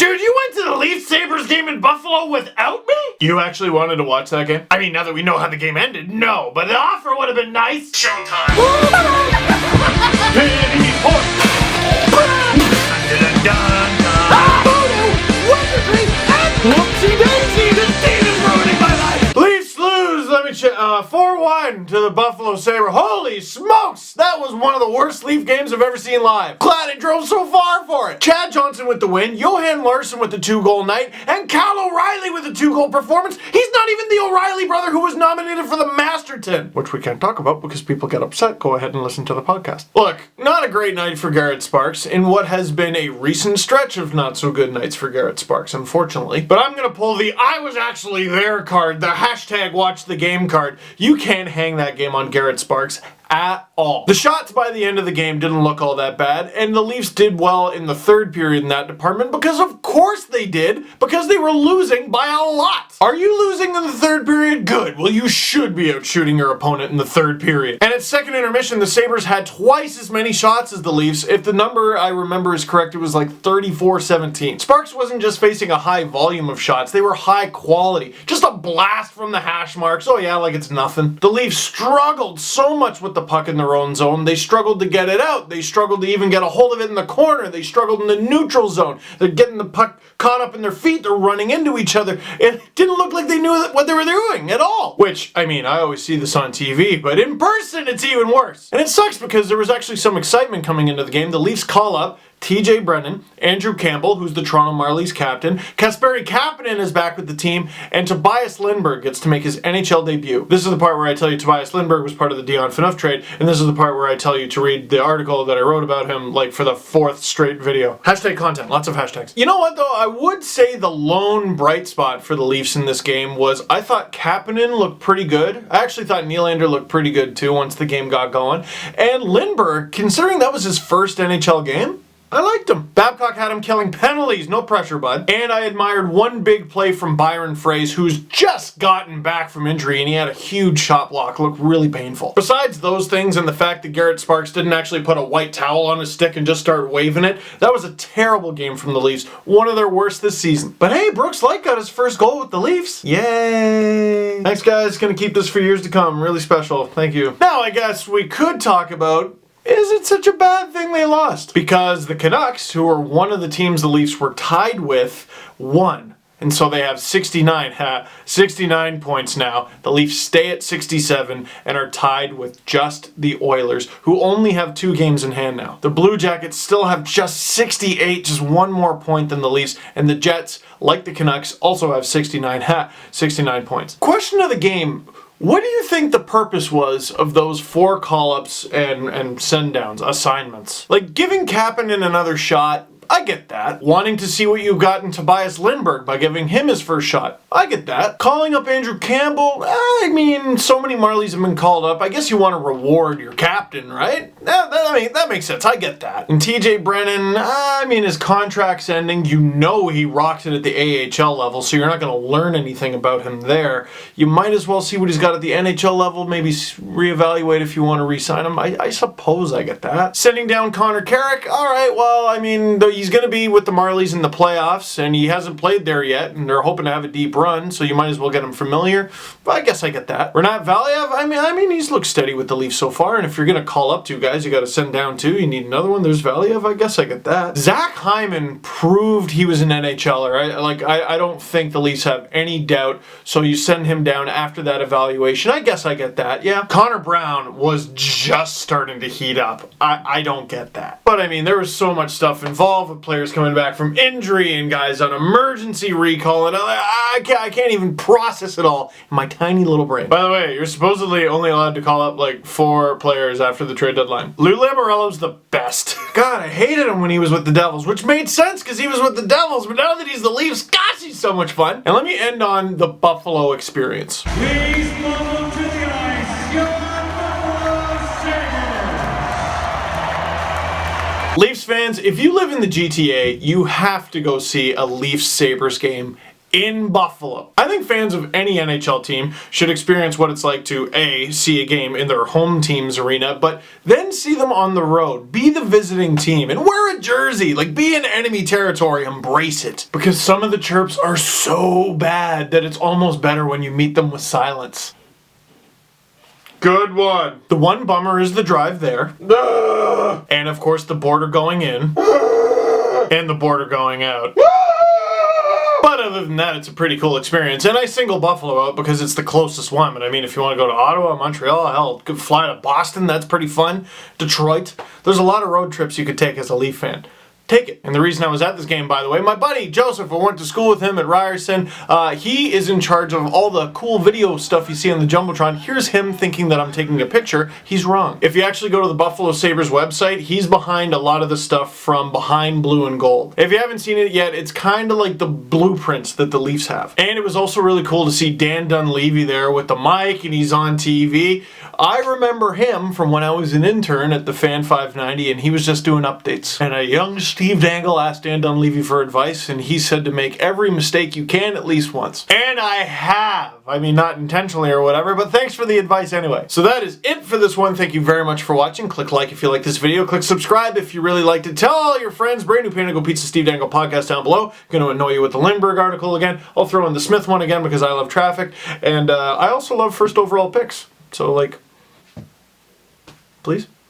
Dude, you went to the Leafs Sabres game in Buffalo without me? You actually wanted to watch that game? I mean, now that we know how the game ended, no, but the offer would have been nice. Showtime. Pity point. Whoopsie daisy, this team is ruining my life. Leafs lose, let me check, 4-1 to the Buffalo Sabres. Holy smokes, that was one of the worst Leaf games I've ever seen live. Glad I drove so far for it. Chad Johnson with the win, Johan Larsson with the 2-goal night, and Cal O'Reilly with a 2-goal performance. He's not even the O'Reilly brother who was nominated for the Masterton, which we can't talk about because people get upset. Go ahead and listen to the podcast. Look, not a great night for Garrett Sparks in what has been a recent stretch of not so good nights for Garrett Sparks, unfortunately. But I'm gonna pull the I was actually there card, the hashtag watch the game card. You can't hang that game on Garrett Sparks at all. The shots by the end of the game didn't look all that bad, and the Leafs did well in the third period in that department because of course they did, because they were losing by a lot. Are you losing in the third period? Good. Well, you should be out shooting your opponent in the third period. And at second intermission, the Sabres had twice as many shots as the Leafs. If the number I remember is correct, it was like 34-17. Sparks wasn't just facing a high volume of shots, they were high quality. Just a blast from the hash marks. Oh yeah, like it's nothing. The Leafs struggled so much with the puck in their own zone. They struggled to get it out. They struggled to even get a hold of it in the corner. They struggled in the neutral zone. They're getting the puck caught up in their feet. They're running into each other. It didn't look like they knew what they were doing at all. Which, I mean, I always see this on TV, but in person it's even worse. And it sucks because there was actually some excitement coming into the game. The Leafs call up TJ Brennan, Andrew Campbell, who's the Toronto Marlies captain, Kasperi Kapanen is back with the team, and Tobias Lindberg gets to make his NHL debut. This is the part where I tell you Tobias Lindberg was part of the Dion Phaneuf trade, and this is the part where I tell you to read the article that I wrote about him, like, for the fourth straight video. Hashtag content, lots of hashtags. You know what, though? I would say the lone bright spot for the Leafs in this game was I thought Kapanen looked pretty good. I actually thought Nylander looked pretty good, too, once the game got going. And Lindberg, considering that was his first NHL game, I liked him. Babcock had him killing penalties, no pressure, bud. And I admired one big play from Byron Froese, who's just gotten back from injury, and he had a huge shot block. Looked really painful. Besides those things and the fact that Garrett Sparks didn't actually put a white towel on his stick and just start waving it, that was a terrible game from the Leafs. One of their worst this season. But hey, Brooks Light got his first goal with the Leafs. Yay! Thanks, guys. Gonna keep this for years to come. Really special. Thank you. Now, I guess we could talk about, is it such a bad thing they lost? Because the Canucks, who are one of the teams the Leafs were tied with, won. And so they have 69 points now. The Leafs stay at 67 and are tied with just the Oilers, who only have 2 games in hand now. The Blue Jackets still have just 68, just one more point than the Leafs. And the Jets, like the Canucks, also have 69 points. Question of the game. What do you think the purpose was of those 4 call-ups and send-downs, assignments? Like, giving Kapanen another shot, I get that. Wanting to see what you've got in Tobias Lindberg by giving him his first shot, I get that. Calling up Andrew Campbell, I mean, so many Marlies have been called up. I guess you want to reward your captain, right? That makes sense. I get that. And TJ Brennan, I mean, his contract's ending. You know he rocks it at the AHL level, so you're not going to learn anything about him there. You might as well see what he's got at the NHL level, maybe reevaluate if you want to re-sign him. I suppose I get that. Sending down Connor Carrick, all right, well, I mean, he's going to be with the Marlies in the playoffs, and he hasn't played there yet, and they're hoping to have a deep run, so you might as well get him familiar. But I guess I get that. Renat Valiev, I mean, he's looked steady with the Leafs so far, and if you're going to call up 2 guys, you got to send down 2. You need another one. There's Valiev. I guess I get that. Zach Hyman proved he was an NHLer. I don't think the Leafs have any doubt, so you send him down after that evaluation. I guess I get that. Yeah. Connor Brown was just starting to heat up. I don't get that. But I mean, there was so much stuff involved with players coming back from injury and guys on emergency recall, and I can't even process it all in my tiny little brain. By the way, you're supposedly only allowed to call up like 4 players after the trade deadline. Lou Lamoriello's the best. God, I hated him when he was with the Devils, which made sense because he was with the Devils, but now that he's the Leafs, gosh, he's so much fun. And let me end on the Buffalo experience. Please welcome to the ice, your Buffalo Sabres. Leafs fans, if you live in the GTA, you have to go see a Leafs Sabres game in Buffalo. I think fans of any NHL team should experience what it's like to A, see a game in their home team's arena, but then see them on the road. Be the visiting team and wear a jersey. Like, be in enemy territory. Embrace it. Because some of the chirps are so bad that it's almost better when you meet them with silence. Good one. The one bummer is the drive there. And of course the border going in. And the border going out. But other than that, it's a pretty cool experience. And I single Buffalo out because it's the closest one. But I mean, if you want to go to Ottawa, Montreal, hell, could fly to Boston. That's pretty fun. Detroit. There's a lot of road trips you could take as a Leaf fan. Take it. And the reason I was at this game, by the way, my buddy Joseph, I went to school with him at Ryerson. He is in charge of all the cool video stuff you see on the Jumbotron. Here's him thinking that I'm taking a picture. He's wrong. If you actually go to the Buffalo Sabres website, he's behind a lot of the stuff from Behind Blue and Gold. If you haven't seen it yet, it's kind of like the blueprints that the Leafs have. And it was also really cool to see Dan Dunleavy there with the mic, and he's on TV. I remember him from when I was an intern at the Fan 590, and he was just doing updates. And a young Steve Dangle asked Dan Dunleavy for advice, and he said to make every mistake you can at least once. And I have. I mean, not intentionally or whatever, but thanks for the advice anyway. So that is it for this one. Thank you very much for watching. Click like if you like this video. Click subscribe if you really liked it. Tell all your friends. Brand new Panago Pizza Steve Dangle podcast down below. Going to annoy you with the Lindbergh article again. I'll throw in the Smith one again because I love traffic. And I also love first overall picks. So, like, please.